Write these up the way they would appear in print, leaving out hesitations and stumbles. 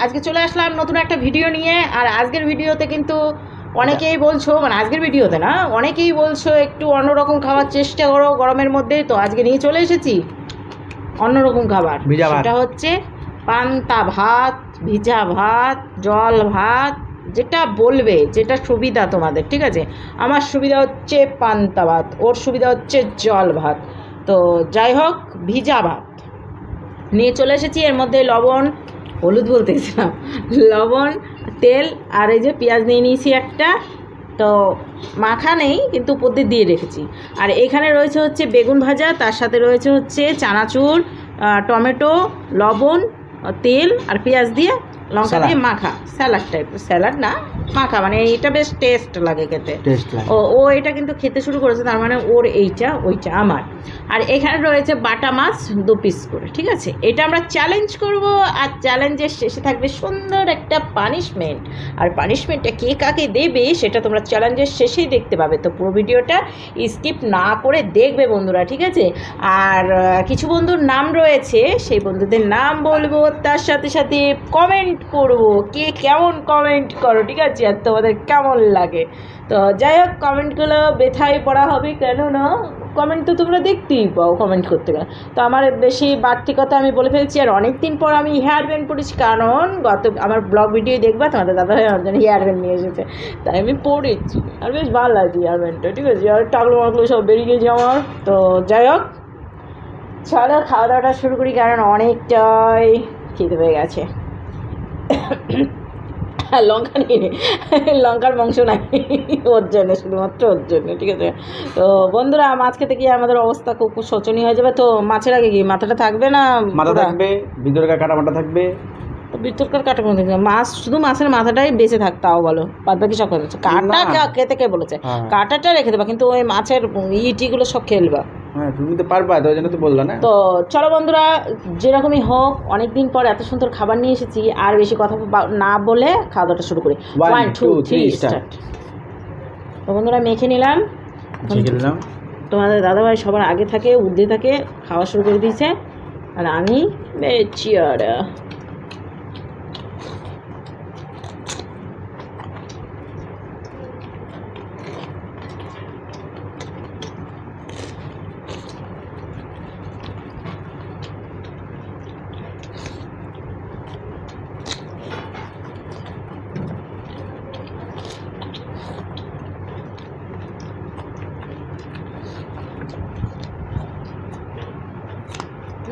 আজকে চলে আসলাম নতুন একটা ভিডিও নিয়ে। আর আজকের ভিডিওতে কিন্তু অনেকেই বলছো, মানে আজকের ভিডিওতে না, অনেকেই বলছো একটু অন্যরকম খাওয়ার চেষ্টা করো গরমের মধ্যে। তো আজকে নিয়ে চলে এসেছি অন্যরকম খাবার। সেটা হচ্ছে পান্তা ভাত, ভিজা ভাত, জল ভাত, যেটা বলবে, যেটা সুবিধা তোমাদের। ঠিক আছে, আমার সুবিধা হচ্ছে পান্তা ভাত, ওর সুবিধা হচ্ছে জল ভাত। তো যাই হোক, ভিজা ভাত নিয়ে চলে এসেছি। এর মধ্যে লবণ, হলুদ বলতে গেছিলাম, লবণ, তেল আর এই যে পেঁয়াজ নিয়ে নিয়েছি একটা। তো মাখা নেই, কিন্তু উপর দিয়ে রেখেছি। আর এখানে রয়েছে হচ্ছে বেগুন ভাজা, তার সাথে রয়েছে হচ্ছে চানাচুর, টমেটো, লবণ, তেল আর পেঁয়াজ দিয়ে লঙ্কা দিয়ে মাখা, স্যালাড টাইপ। স্যালাড না, মাখা, মানে এটা বেশ টেস্ট লাগে খেতে। ও এটা কিন্তু খেতে শুরু করেছে, তার মানে ওর এইটা ওইটা আমার। আর এখানে রয়েছে বাটা মাছ 2 পিস করে। ঠিক আছে, এটা আমরা চ্যালেঞ্জ করব, আর চ্যালেঞ্জের শেষে থাকবে সুন্দর একটা পানিশমেন্ট। আর পানিশমেন্টটা কে কাকে দেবে সেটা তোমরা চ্যালেঞ্জের শেষেই দেখতে পাবে। তো পুরো ভিডিওটা স্কিপ না করে দেখবে বন্ধুরা, ঠিক আছে? আর কিছু বন্ধুর নাম রয়েছে, সেই বন্ধুদের নাম বলবো, তার সাথে সাথে কমেন্ট করব, কে কেমন কমেন্ট করো, ঠিক আছে, আর তোমাদের কেমন লাগে। তো যাই হোক, কমেন্টগুলো বেথায় পড়া হবে, কেন না কমেন্ট তো তোমরা দেখতেই পাও কমেন্ট করতে গেলে। তো আমার বেশি বাড়তি কথা আমি বলে ফেলছি। আর অনেক দিন পর আমি হেয়ার ব্যান্ড পরেছি, কারণ আমার ব্লগ ভিডিও দেখবা, তোমাদের দাদাভাই আমার জন্য হেয়ার ব্যান্ড নিয়ে এসেছে, তাই আমি পরেছি। আর বেশ ভালো লাগছে হেয়ার ব্যান্ডটা, ঠিক আছে। আর টাকলো মাকলো সব বেরিয়ে গেছে আমার। তো যাই হোক, চলো খাওয়া দাওয়াটা শুরু করি, কারণ অনেকটাই খিদে হয়ে গেছে। লঙ্কা নিয়ে লঙ্কার মাংস নাই, ওর জন্য, শুধুমাত্র ওর জন্য, ঠিক আছে। তো বন্ধুরা, মাছ খেতে গিয়ে আমাদের অবস্থা খুব শোচনীয় হয়ে যাবে। তো মাছের আগে কি মাথাটা থাকবে না? মাথা থাকবে, ভিতরকার কাটা মাটা থাকবে। ভিতরকার কাটা কোনো দেখবে, মাছ শুধু মাছের মাথাটাই বেঁচে থাকতাও বলো, বাদ বাকি সব খেতে। কাটা খেতে কে বলেছে? কাটাটা রেখে দেবা, কিন্তু ওই মাছের ইটিগুলো সব খেলবা। হ্যাঁ, তুমি তো পারবা, তো ওই জন্য তো বললা না। তো চলো বন্ধুরা, যেরকমই হোক, অনেক দিন পর এত সুন্দর খাবার নিয়ে এসেছি। আর বেশি কথা না বলে খাওয়া দাওয়াটা শুরু করি। 1 2 3 স্টার্ট। তো বন্ধুরা, মেখে নিলাম। তোমাদের দাদাভাই সবার আগে থাকে, ঊর্ধ্বে থাকে, খাওয়া শুরু করে দিয়েছে। আর আমি বেচি। আর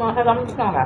মাথা দাম দিতে আমরা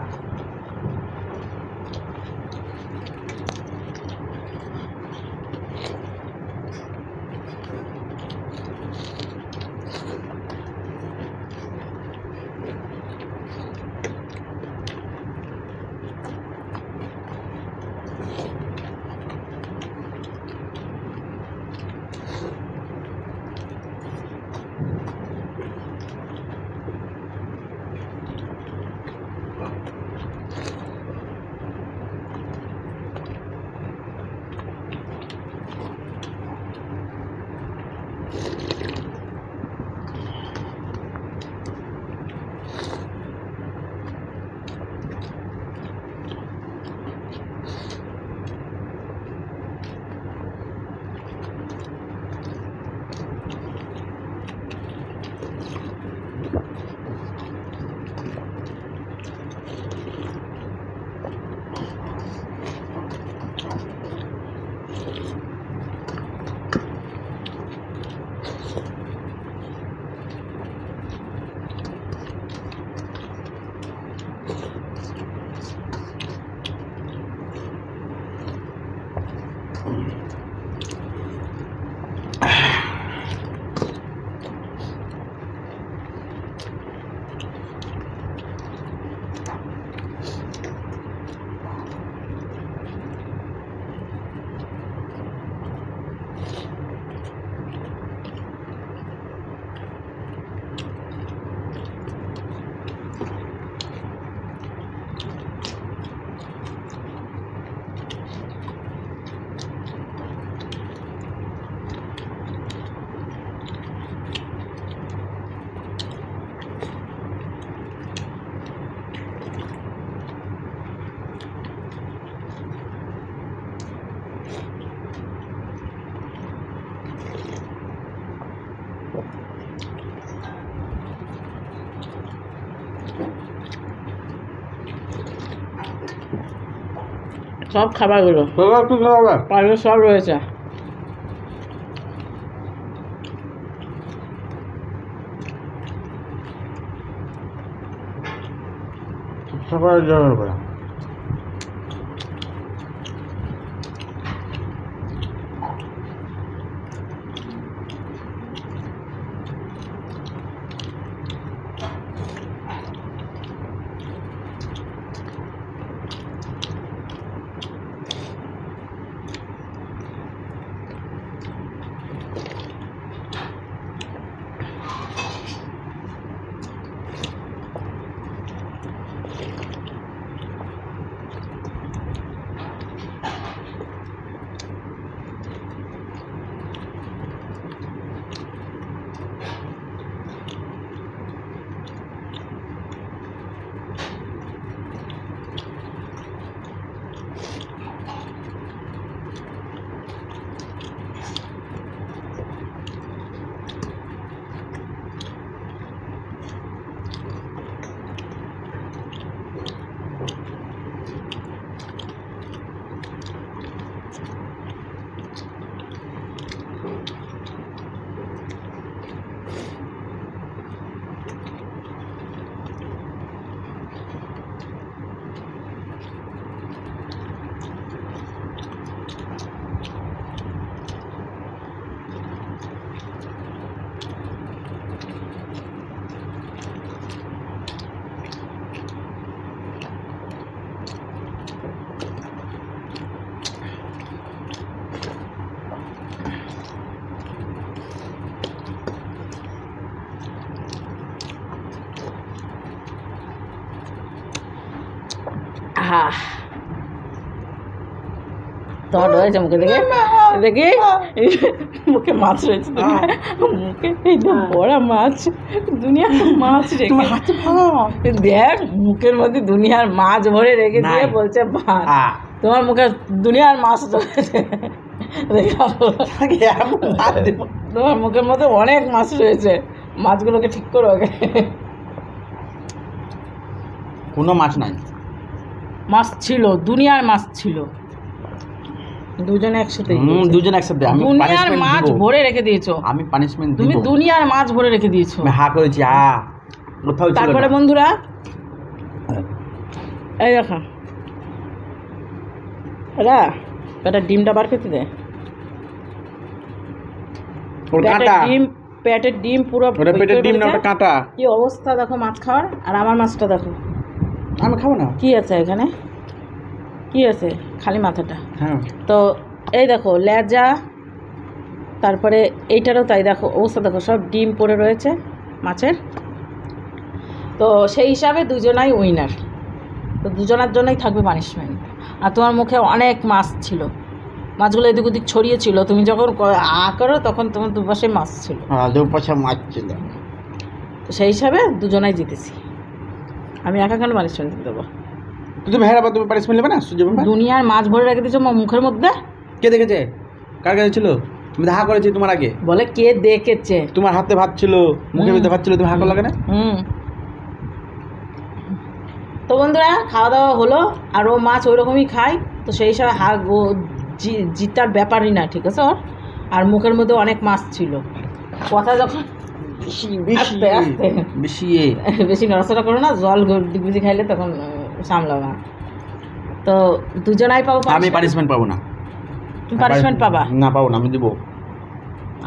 সব খাবারগুলো একটু খাওয়া পাশে সব রয়েছে। খাবার জন্য করে আহ তোমার রয়েছে মুখে দেখে দেখি মুখে মাছ রয়েছে মুখে একদম বড় মাছ দুনিয়ার মাছ রেখে দেখ মুখের মধ্যে দুনিয়ার মাছ ভরে রেখে দিয়ে বলছে ভাত তোমার মুখে দুনিয়ার মাছ রয়েছে তোমার মুখের মধ্যে অনেক মাছ রয়েছে মাছগুলোকে ঠিক করো আগে কোনো মাছ নাই মাছ ছিল দুনিয়ার মাছ ছিল দুজনে একসাথে দুজন একসাথে আমি দুনিয়ার মাছ ভরে রেখে দিয়েছো আমি পানিশমেন্ট দিব তুমি দুনিয়ার মাছ ভরে রেখে দিয়েছো আমি হা করেছি কোথাও ছিল তারপরে না। বন্ধুরা এই দেখো এরা একটা ডিমটা বার করতে দে ওর কাঁটা পেটের ডিম পুরো ওটা পেটের ডিম না ওটা কাঁটা কি অবস্থা দেখো মাছ খাওয়ার আর আমার মাছটা দেখো আমি খাবো না কি আছে এখানে কি আছে খালি মাথাটা হ্যাঁ তো এই দেখো লেজা তারপরে এইটারও তাই দেখো অবস্থা দেখো সব ডিম পড়ে রয়েছে মাছের তো সেই হিসাবে দুজনাই উইনার তো দুজনের জন্যই থাকবে পানিশমেন্ট আর তোমার মুখে অনেক মাছ ছিল মাছগুলো এদিক ওদিক ছড়িয়ে ছিল তুমি যখন করো তখন তোমার দুপাশে মাছ ছিল দুপাশে মাছ ছিল তো সেই হিসাবে দুজনাই জিতেছি আমি একা কেন পানিশমেন্ট দেবো তুমি হেরাবা তুমি পানিশমেন্ট নেবে না সূর্য বাবা দুনিয়ার মাছ ভরে রেখে দিয়েছো মুখের মধ্যে কে দেখেছে কার কাছে ছিল তুমি হা করেছি তোমার আগে বলে কে দেখেছে তোমার হাতে ভাত ছিল মুখের মধ্যে ভাত ছিল তুমি হা করলে কেন তো বন্ধুরা খাওয়া দাওয়া হলো আর ও মাছ ওই রকমই খায় তো সেই হিসাবে জিতার ব্যাপারই না ঠিক আছে ওর আর মুখের মধ্যে অনেক মাছ ছিল কথা যখন আস্তে আস্তে বেশি নড়াচড়া করো না জল ডিগবিজি খাইলে তখন সামলাবা তো দুজনাই পাবো আমি পানিশমেন্ট পাবো না তুমি পানিশমেন্ট পাবা না পাবো না আমি দেবো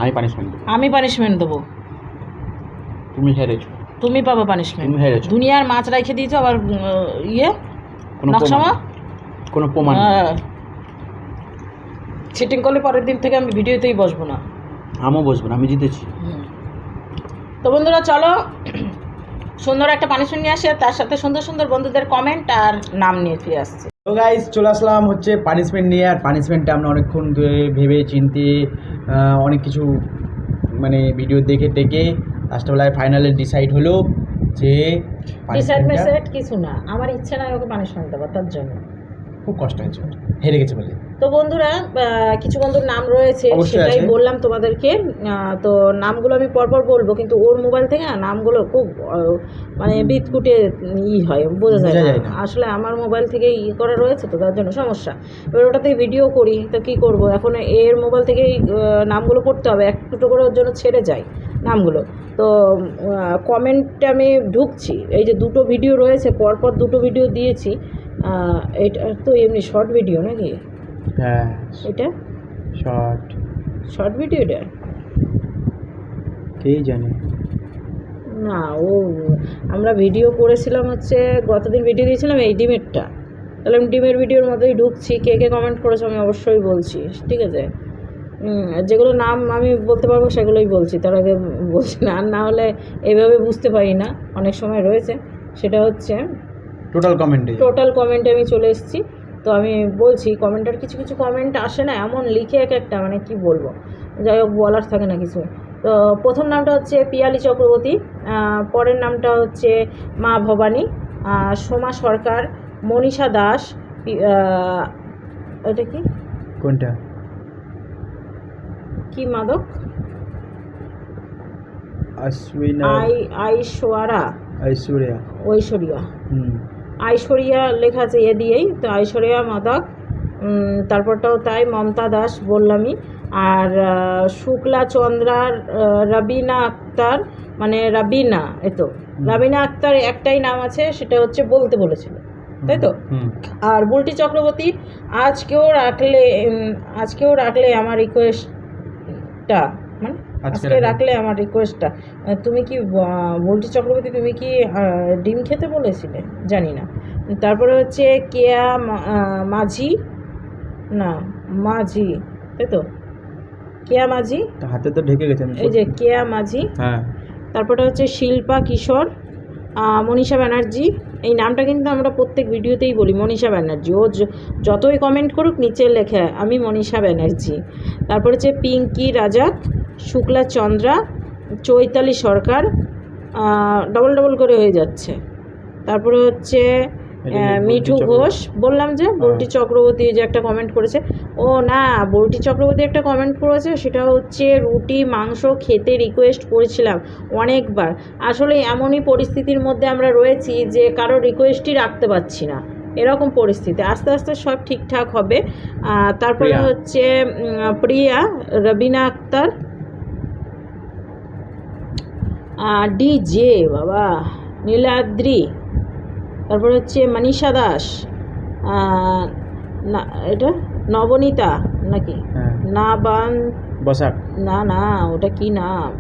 আমি পানিশমেন্ট দেবো আমি পানিশমেন্ট দেবো তুমি হেরেছো তুমি পাবো পানিশমেন্ট তুমি হেরেছো দুনিয়ার মাছ রেখে দিয়েছো আবার ইয়ে নকশামা কোনো প্রমাণ চিটিং করলে পরের দিন থেকে আমি ভিডিওতেই বসবো না আমিও বসবো না আমি জিতেছি তো বন্ধুরা চলো সুন্দর একটা পানিশমেন্ট নিয়ে আসে তার সাথে সুন্দর সুন্দর বন্ধুদের কমেন্ট আর নাম নিয়ে ফিরে আসছে তো গাইস চলে আসলাম হচ্ছে পানিশমেন্ট নিয়ে আর পানিশমেন্টটা আমরা অনেকক্ষণ ধরে ভেবে চিন্তে অনেক কিছু মানে ভিডিও দেখে টেকে লাস্ট বেলায় ফাইনালে ডিসাইড হলো যে ডিসাইড কিছু না আমার ইচ্ছে নাই ওকে পানিশমেন্ট দেবো তার জন্য খুব কষ্ট হয়েছে হেরে গেছে বলে তো বন্ধুরা কিছু বন্ধুর নাম রয়েছে, অবশ্যই সেটাই আছে। বললাম তোমাদেরকে। তো নামগুলো আমি পরপর বলবো, কিন্তু ওর মোবাইল থেকে না নামগুলো খুব মানে বিদকুটে হয়, বোঝা বোঝা যায় যায় না। না। আসলে আমার মোবাইল থেকে করা রয়েছে, তো তার জন্য সমস্যা। এবার ওটাতেই ভিডিও করি, তো কী করব, এখন এর মোবাইল থেকেই নামগুলো পড়তে হবে, এক দুটো করে ওর জন্য ছেড়ে যায় নামগুলো। তো কমেন্টে আমি ঢুকছি, এই যে দুটো ভিডিও রয়েছে, পরপর দুটো ভিডিও দিয়েছি। এটা তো এমনি শর্ট ভিডিও নাকি? হ্যাঁ, এটা শর্ট ভিডিও, এটা কেই জানে। না, ও আমরা ভিডিও করেছিলাম হচ্ছে গতদিন ভিডিও দিয়েছিলাম এই ডিমেরটা। তাহলে আমি ডিমের ভিডিওর মধ্যেই ঢুকছি, কে কে কমেন্ট করেছো আমি অবশ্যই বলছি, ঠিক আছে? যেগুলো নাম আমি বলতে পারবো সেগুলোই বলছি, তার আগে বলছি না, আর না হলে এইভাবে বুঝতে পারি না। অনেক সময় রয়েছে, সেটা হচ্ছে টোটাল কমেন্টে আমি চলে এসেছি। তো আমি বলছি কমেন্টের কিছু কিছু কমেন্ট আসে না, এমন লিখে এক একটা, মানে কি বলবো, যাই হোক বলার থাকে না কিছু। তো প্রথম নামটা হচ্ছে পিয়ালি চক্রবর্তী, পরের নামটা হচ্ছে মা ভবানী, সোমা সরকার, মনীষা দাস, এটা কি কোনটা? কি মাদক, আশ্বিনা, ঐশ্বরিয়া আইশ্বরিয়া লেখা আছে এ দিয়েই, তো আইশ্বরিয়া মাদক। তারপরটাও তাই, মমতা দাস বললামই। আর শুক্লা চন্দ্রার রাবিনা আক্তার, মানে রাবিনা, এতো রাবিনা আক্তার একটাই নাম আছে, সেটা হচ্ছে বলতে বলেছিল, তাই তো। আর বুলটি চক্রবর্তী, আজকেও রাখলে আমার রিকোয়েস্টটা, মানে আজকে রাখলে আমার রিকোয়েস্টটা। তুমি কি বুলটি চক্রবর্তী, তুমি কি ডিম খেতে বলেছিলে? জানি না। তারপরে হচ্ছে কেয়া মাঝি, না মাঝি, তাই তো, কেয়া মাঝি, হাতে তো ঢেকে গেছে। এই যে কেয়া মাঝি। হ্যাঁ। তারপরে হচ্ছে শিল্পা কিশোর, মনীষা ব্যানার্জি। এই নামটা কিন্তু আমরা প্রত্যেক ভিডিওতেই বলি, মনীষা ব্যানার্জি। ও যতই কমেন্ট করুক নিচে লেখে আমি মনীষা ব্যানার্জি। তারপরে হচ্ছে পিঙ্কি রাজাক, শুক্লা চন্দ্রা, চৈতালি সরকার, ডবল করে হয়ে যাচ্ছে। তারপরে হচ্ছে মিঠু ঘোষ, বললাম যে বল্টি চক্রবর্তী যে একটা কমেন্ট করেছে। ও না, বল্টি চক্রবর্তী একটা কমেন্ট করেছে, সেটা হচ্ছে রুটি মাংস খেতে রিকোয়েস্ট করেছিলাম অনেকবার। আসলে এমনই পরিস্থিতির মধ্যে আমরা রয়েছি যে কারো রিকোয়েস্টই রাখতে পারছি না, এরকম পরিস্থিতি। আস্তে আস্তে সব ঠিকঠাক হবে। তারপরে হচ্ছে প্রিয়া, রবিনা আক্তার, ডিজে বাবা, নীলাদ্রি, তারপরে হচ্ছে মনীষা দাস, না এটা নবনীতা নাকি, না বান বসাক, না ওটা কি নাম,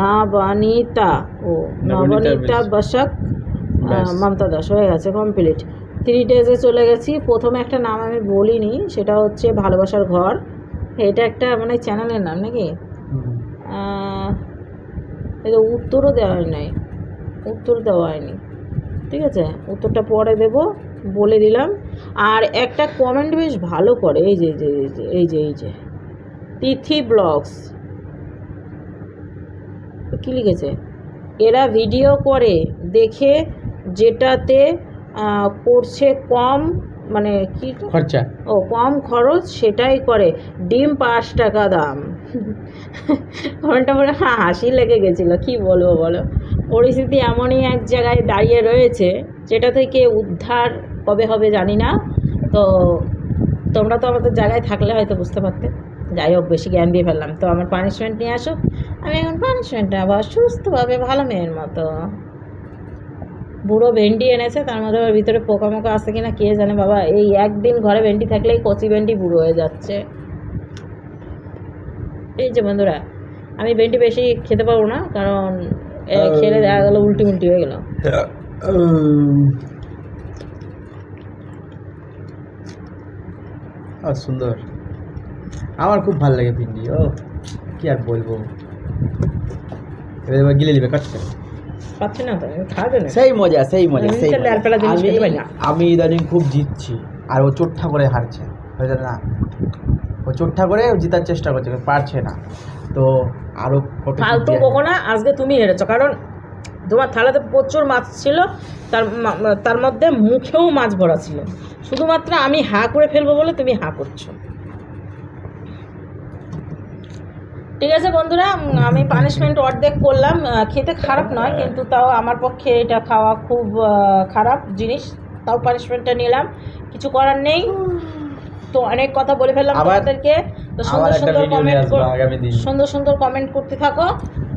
না বানিতা, ও নবনীতা বসাক, মমতা দাস। হয়ে গেছে কমপ্লিট। 3 ডেজে চলে গেছি। প্রথমে একটা নাম আমি বলিনি, সেটা হচ্ছে ভালোবাসার ঘর। এটা একটা মানে চ্যানেলের নাম নাকি। এটা উত্তরও দেওয়া হয় নাই, ঠিক আছে, উত্তরটা পরে দেব, বলে দিলাম। আর একটা কমেন্ট বেশ ভালো করে, এই যে তিথি ব্লগস, কি লিখেছে, এরা ভিডিও করে দেখে যেটাতে করছে কম, মানে কি খরচা, কম খরচ সেটাই করে, ডিম 5 টাকা দাম। কমেন্টটা পরে হাসি লেগে গেছিলো, কি বলবো বলো। পরিস্থিতি এমনই এক জায়গায় দাঁড়িয়ে রয়েছে, যেটা থেকে উদ্ধার কবে হবে জানি না। তো তোমরা তো আমাদের জায়গায় থাকলে হয়তো বুঝতে পারতে। যাই হোক, বেশি জ্ঞান দিয়ে ফেললাম। তো আমার পানিশমেন্ট নিয়ে আসো, আমি এখন পানিশমেন্টটা আবার সুস্থভাবে ভালো মেয়ের মতো। বুড়ো ভেন্ডি এনেছে, তার মধ্যে আবার ভিতরে পোকামোকা আছে কিনা কে জানে বাবা। এই একদিন ঘরে ভেন্ডি থাকলেই কচি ভেন্ডি বুড়ো হয়ে যাচ্ছে। এই যে বন্ধুরা, আমি ভেন্ডি বেশি খেতে পারবো না, কারণ খেলে দেখা গেলো উল্টি হয়ে গেল। সুন্দর, আমার খুব ভালো লাগে ভিন্ডি। ও কি আর বলবো, এবার গিলে নিবে কাটতে পাচ্ছি না তো, খাবে না, সেই মজা। আমি ইদানিং খুব জিতছি, আর ও চোট্টা করে হারছে, বুঝলেন না। ও চোট্টা করে জেতার চেষ্টা করছে, পারছে না। তো আরও ফালতু বকো না, আজকে তুমি হেরেছো, কারণ তোমার থালাতে প্রচুর মাছ ছিল, তার মধ্যে মুখেও মাছ ভরা ছিল। শুধুমাত্র আমি হা করে ফেলবো বলে তুমি হা করছো। ঠিক আছে বন্ধুরা, আমি পানিশমেন্ট অর্ধেক করলাম। খেতে খারাপ নয়, কিন্তু তাও আমার পক্ষে এটা খাওয়া খুব খারাপ জিনিস। তাও পানিশমেন্টটা নিলাম, কিছু করার নেই। তো অনেক কথা বলে ফেললাম আবার- তোমাদেরকে। তো আবার সুন্দর একটা সুন্দর ভিডিও নিয়ে কমেন্ট আসবো আগামী দিন। সুন্দর সুন্দর কমেন্ট করতে থাকো।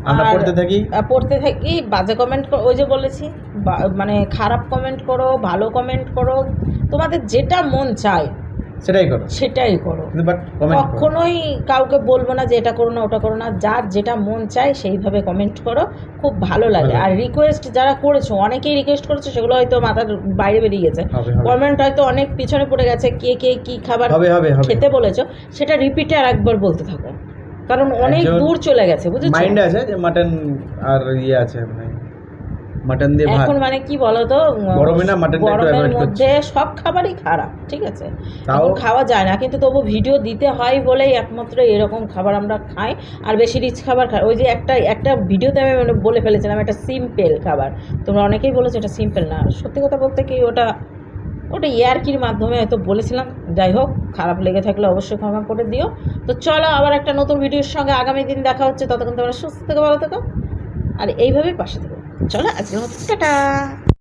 আমরা আর পড়তে থাকি। পড়তে থাকি। বাজে কমেন্ট, ওই যে বলেছি, মানে খারাপ কমেন্ট করো, ভালো কমেন্ট করো, তোমাদের যেটা মন চায় সেটাই করো, সেটাই করো। কিন্তু বাট কমেন্ট করো। কখনোই কাউকে বলবো না যে এটা করো না ওটা করো না। যার যেটা মন চায় সেইভাবে কমেন্ট করো, খুব ভালো লাগে। ভালো। আর রিকোয়েস্ট যারা করেছো, অনেকেই রিকোয়েস্ট করেছো, সেগুলো হয়তো মাথার বাইরে বেরিয়ে গেছে। হবে, হবে। কমেন্ট হয়তো অনেক পিছনে পড়ে গেছে, কে কে কী খাবার হবে, হবে, হবে। খেতে বলেছো সেটা রিপিটে আর একবার বলতে থাকো, কারণ অনেক একজন দূর চলে গেছে, বুঝেছো? মাইন্ডে আছে যে মাটন আর ইয়ে আছে, মানে মাটন দিয়ে ভাত। এখন মানে কি বলতো, গরমে না mutton টা একটু গরমের avoid করছি। মধ্যে সব খাবারই খারাপ, ঠিক আছে? তাও- এখন খাওয়া যায় না, কিন্তু তবু ভিডিও দিতে হয় বলেই একমাত্র এরকম খাবার আমরা খাই। আর বেশি রিচ খাবার খাই। ওই যে একটা ভিডিওতে আমি মানে বলে ফেলেছিলাম একটা সিম্পল খাবার, তোমরা অনেকেই বলেছো এটা সিম্পল না। সত্যি কথা বলতে কি, ওটা ইয়ার্কির মাধ্যমে হয়তো বলেছিলাম। যাই হোক, খারাপ লেগে থাকলে অবশ্যই ক্ষমা করে দিও। তো চলো, আবার একটা নতুন ভিডিওর সঙ্গে আগামী দিন দেখা হচ্ছে। ততক্ষণ তোমরা সুস্থ থেকো, ভালো থেকো, আর এইভাবেই পাশে থেকো। চলো, আজকের মতো টাটা।